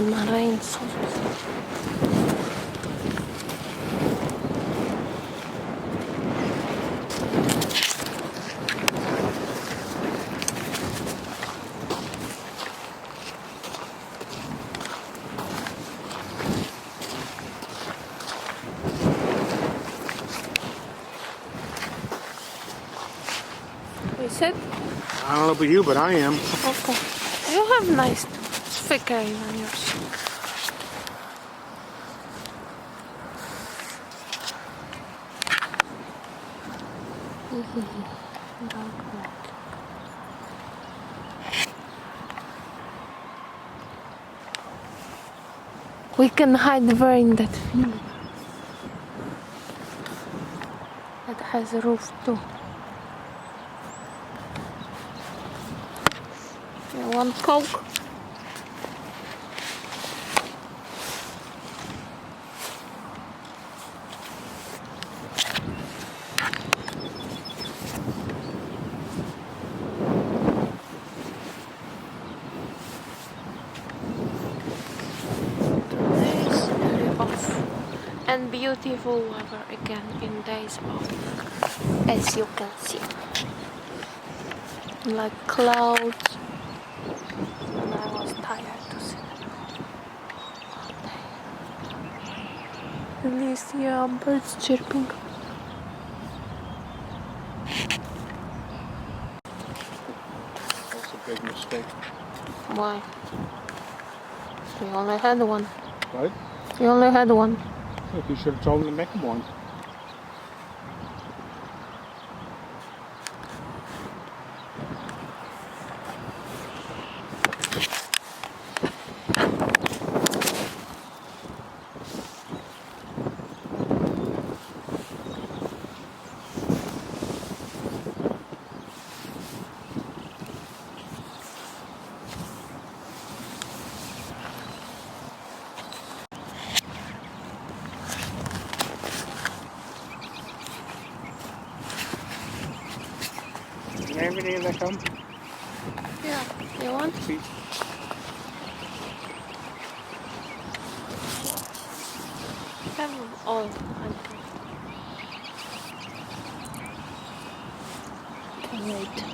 gonna rain soon. Is it? I don't know about you, but I am. Okay. You have nice figure on yours. We can hide there in that field. It has a roof too. You want Coke? Today's day off and beautiful weather again in days off, as you can see, like clouds. And I was tired to sit all day. At least yeah, birds chirping. That's a big mistake. Why? You only had one. Right? You only had one. Look, you should have told him to make him one. Every day they come. Yeah, you want? See? Have all. Can wait.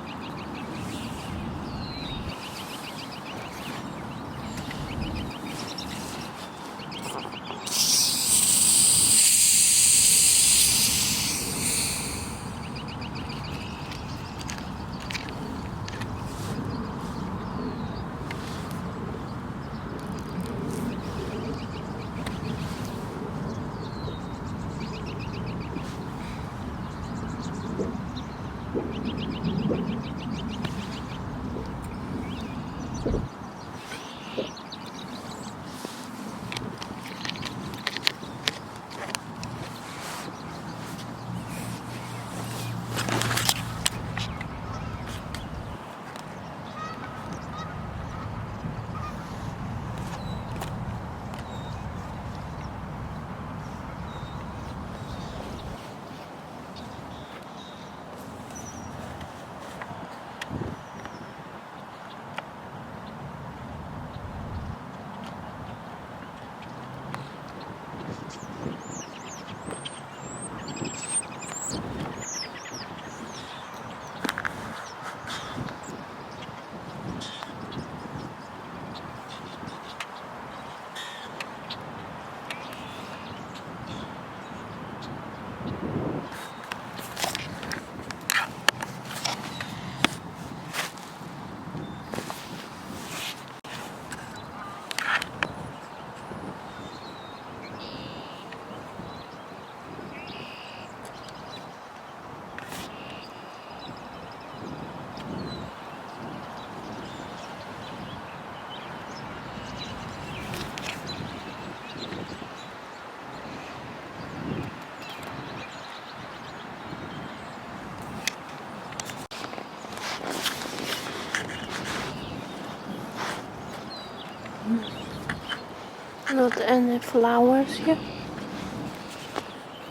Not any flowers here?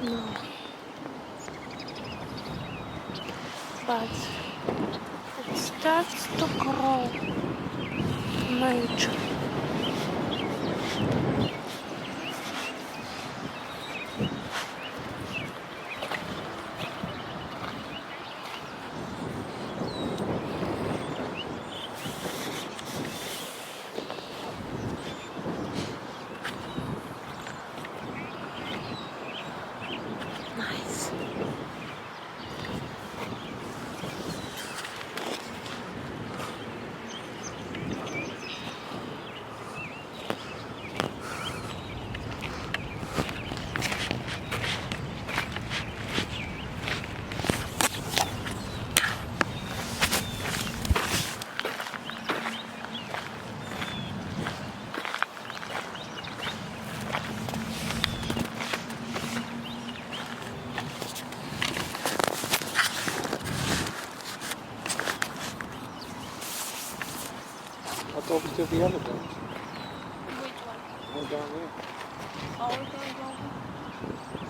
No. But it starts to grow. Nature. to the other bench. Which one? One down there. Oh, we're going over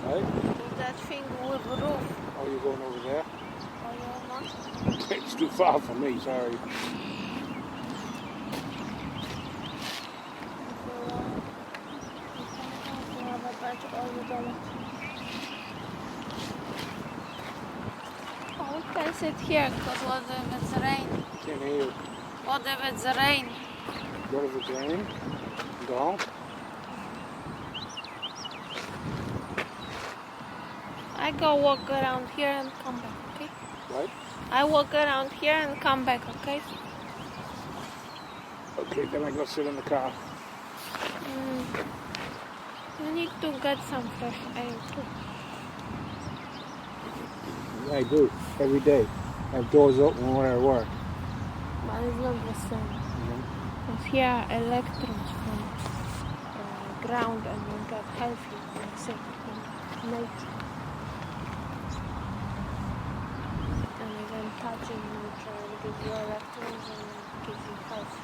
Right? to that thing with the roof. Oh, you're going over there? Oh, you're not? It's too far for me, sorry. If you have a bench or you don't. Oh, we can sit here because what if it's rain? Can't hear you. What if it's rain? What if it's raining? Go home. I go walk around here and come back, okay? Right? I walk around here and come back, okay? Okay, then I go sit in the car. You need to get some fresh air too. I do, every day. I have doors open where I work. But it's not the same. Because here are electrons from ground and you get healthy and sick from nature. And even touching nature will give you electrons and give you health.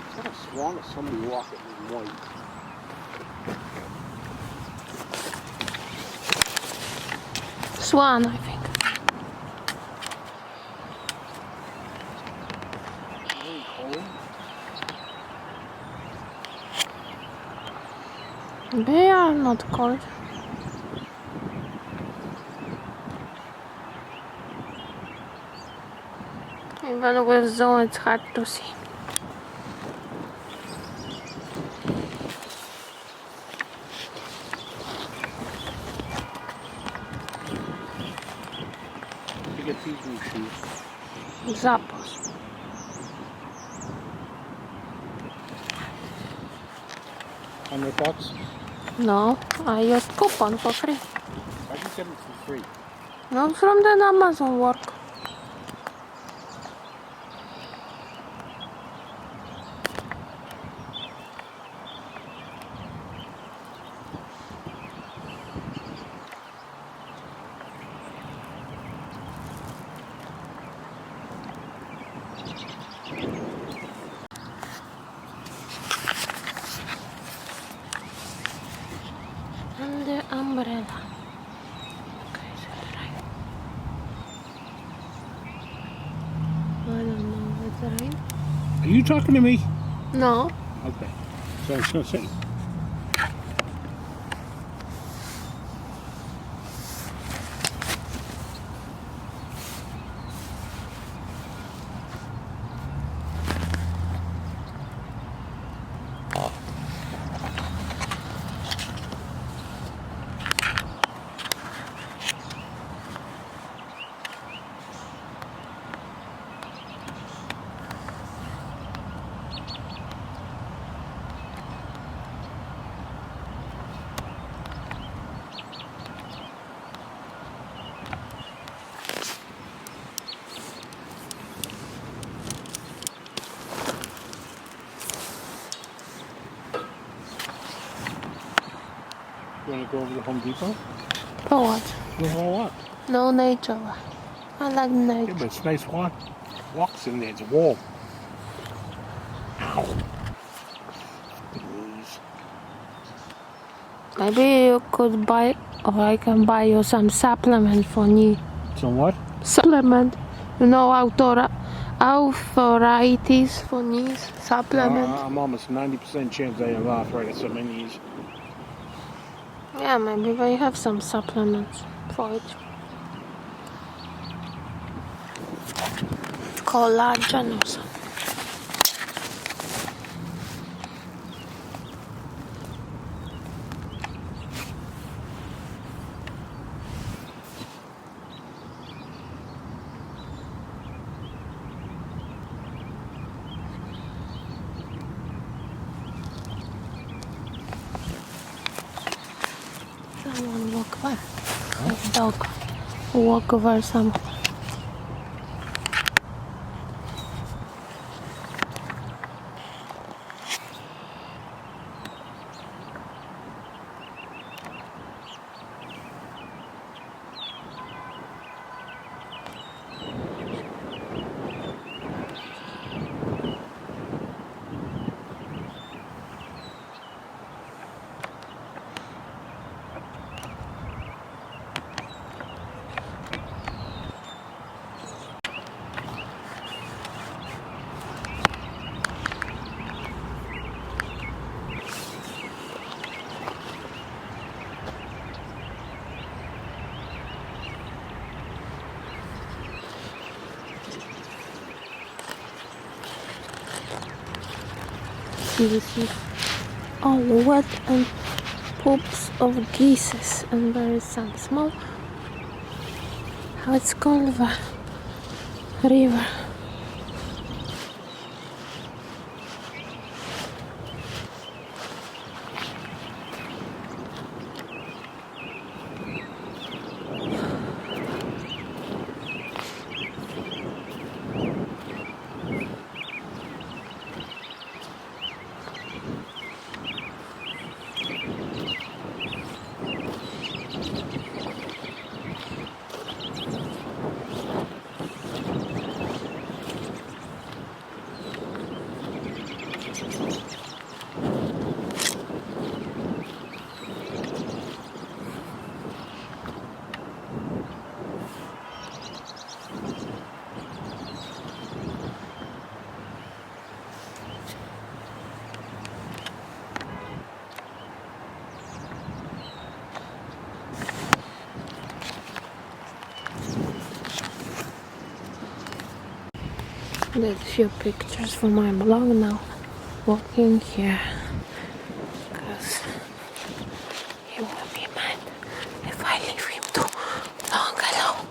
Is that a swan or somebody walking in white? Swan, I think. Very cold. They are not cold. Even with zoom, it's hard to see. You get these new shoes. Zappos. $100? No, I used coupon for free. I can get them for free. No, from the Amazon work. And the umbrella. Okay, is it right? I don't know if it's right. Are you talking to me? No. Okay. So I was going to say. You want to go over to Home Depot? For what? For what? No nature. I like Yeah, nature. but it's nice walks in there. It's warm. Ow. Please. Maybe you could buy, or I can buy you some supplement for knee. Some what? Supplement. You know, arthritis for knees. Supplement. I'm almost 90% chance I have arthritis on my knees. Yeah, maybe they have some supplements for it. collagen or something. Someone walk by. A dog walk over someone. This is all wet and poops of geese, and there is some small, how it's called, the river. Did a few pictures for my blog now, walking here, because he will be mad if I leave him too long alone.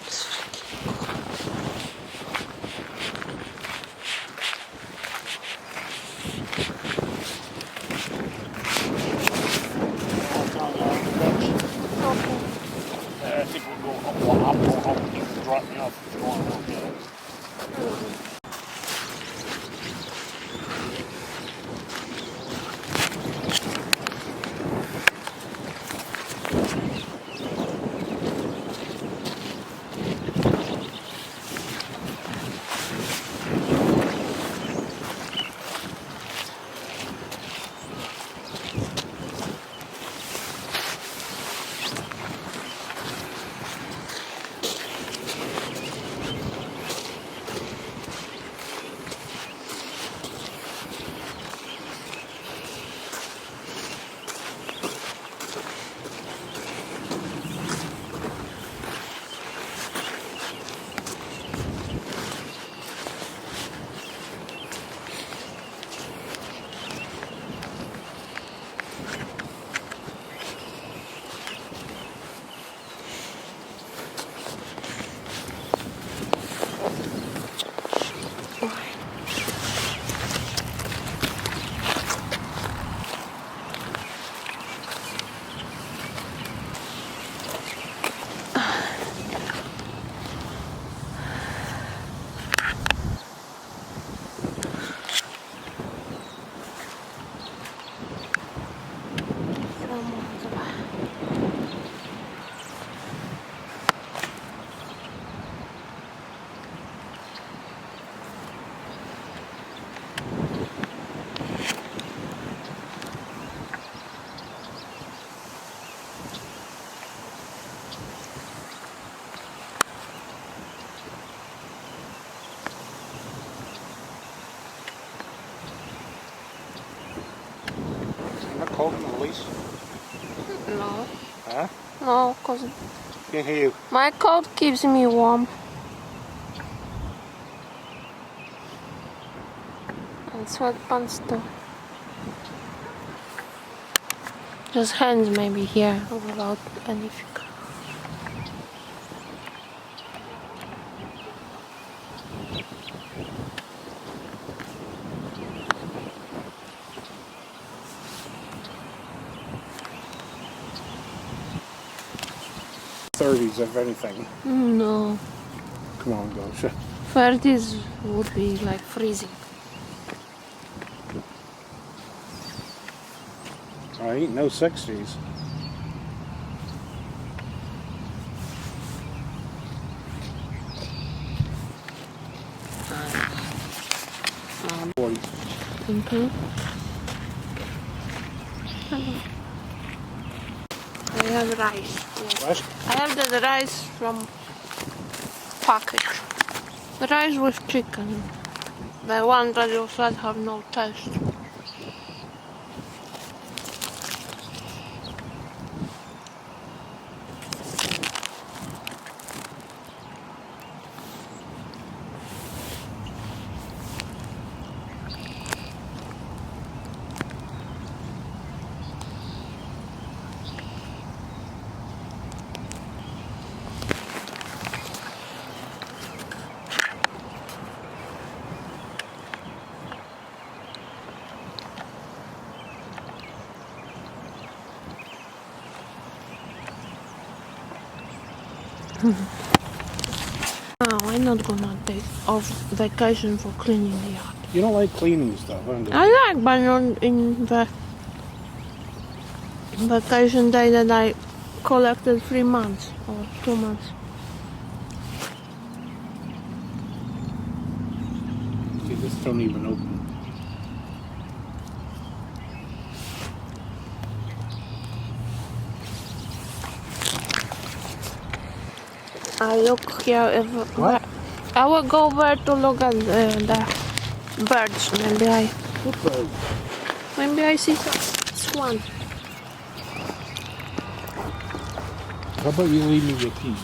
It's freaking I think we'll go up, you can drop me off if you want to look at it. No. Huh? No, because Can't hear you. my coat keeps me warm. And sweatpants too. Just hands maybe here without anything. '30s, if anything. No. Come on, Gosha. 30s would be like freezing. I ain't no '60s. Okay. I have rice. Yes. What? I have the rice from package. The rice with chicken. The one that you said have no taste. No, I'm not gonna take off vacation for cleaning the yard. You don't like cleaning stuff, huh? I like, but not in the vacation day that I collected 3 months or 2 months. See, this don't even open. I look here if What? I will go there to look at the birds. Maybe I see some swan. How about you leave me your keys?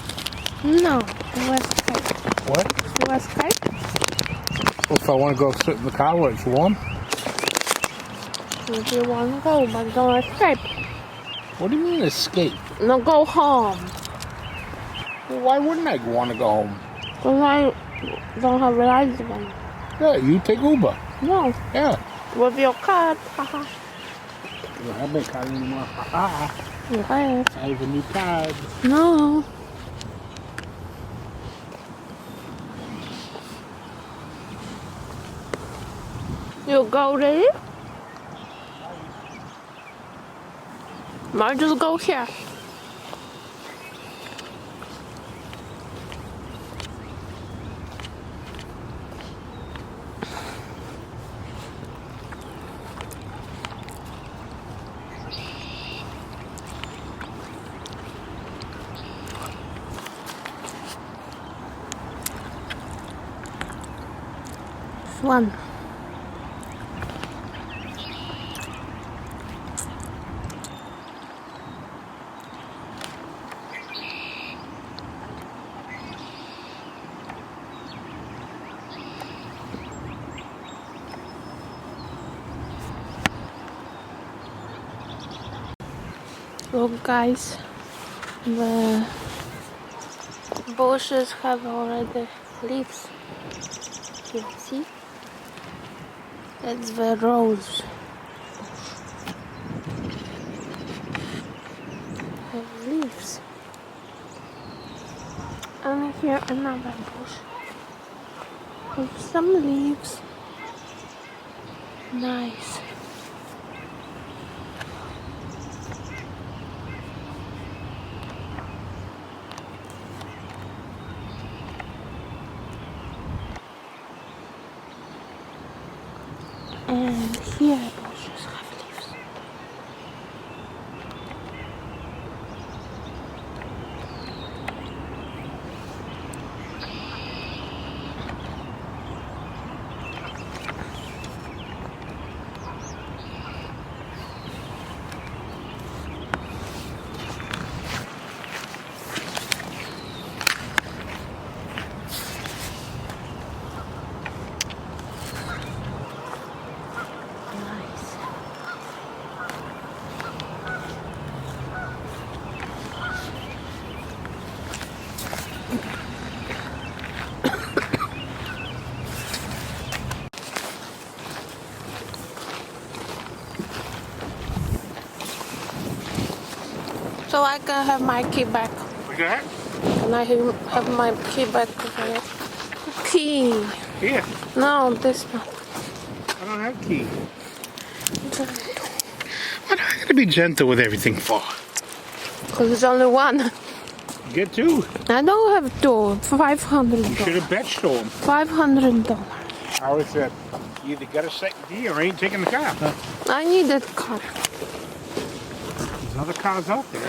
No, it was Skype. What? It was Skype. Well, if I want to go sit in the car where it's warm? If you want to go, but don't escape. What do you mean escape? No, go home. Well, why wouldn't I want to go home? Because I don't have a license. Yeah, you take Uber. No, Yeah. with your card. Haha. You don't have my card anymore. Ha-ha. Yes. I have a new card. No. You go ready? Might just go here. One. Look guys, the bushes have already leaves. You see? That's the rose bush. Have leaves. And here another bush with some leaves. Nice. And here bushes have leaves. So I can have my key back. Look at that. Can I have my key back? Key. Here. No, this one. I don't have key. What am I going to be gentle with everything for? Because there's only one. Get two. I don't have two. $500. You should have betched to him. $500. I always said, you either got a second key or ain't taking the car. I need that car. There's other cars out there.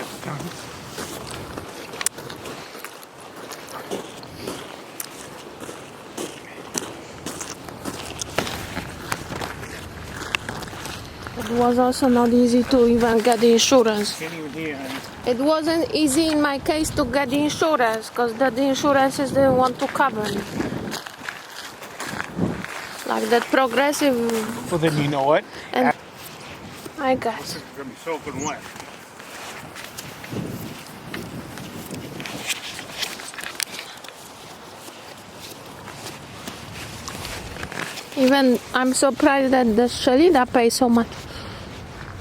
It was also not easy to even get the insurance. Can't even hear. It wasn't easy in my case to get the insurance because the insurances didn't want to cover me. Like that progressive. Well, then you know what? And I guess. It's going to be soaking wet. Even I'm surprised that the SUEDE pays so much.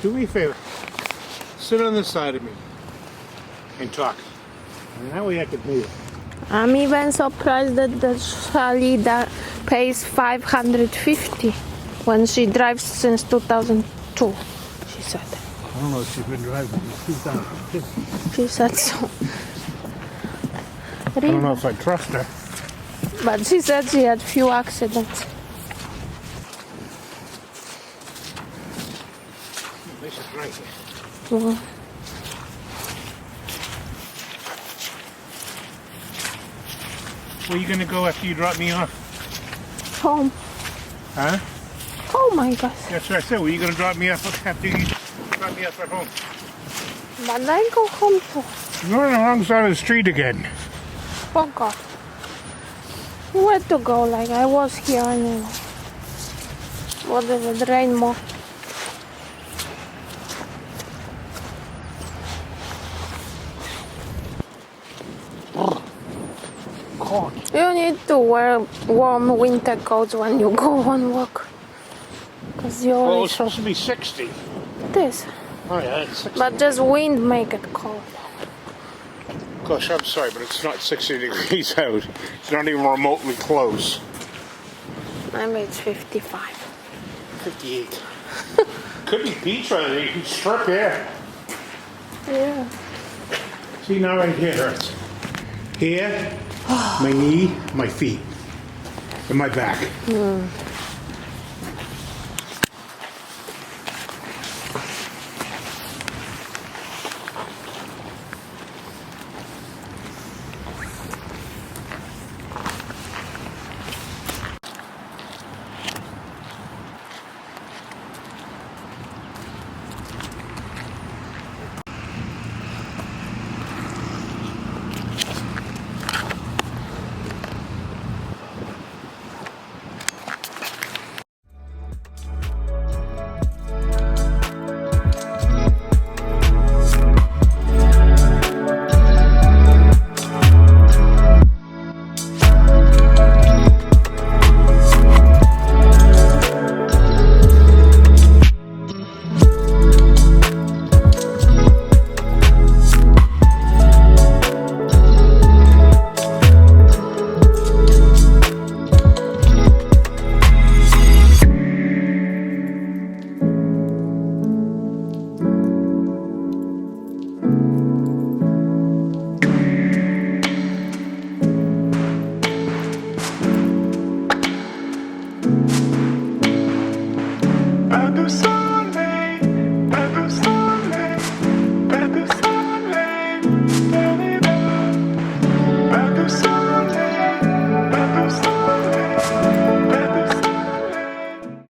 Do me a favor. Sit on this side of me and talk. And that way I can hear you. I'm even surprised that the SUEDE pays $550 when she drives since 2002, she said. I don't know if she's been driving since 2015. She said so. I don't know if I trust her. But she said she had few accidents. This is right here. Well, Where are you going to go after you drop me off? home. Huh? Oh my gosh. That's what I said. Where are you going to drop me off after you drop me off at home? But I go home too. You're on the wrong side of the street again. Oh God. Where to go? Like I was here anyway. What is it? Rain more. God. You need to wear warm winter coats when you go on walk. Cause you Well, always it's supposed to be 60. this. Oh, yeah, it's 60. But just wind make it cold. Gosh, I'm sorry, but it's not 60 degrees out. It's not even remotely close. Maybe it's 55. 58. Could be beach weather. You can strip here. Yeah. See, now right here hurts. Here, my knee, my feet, and my back.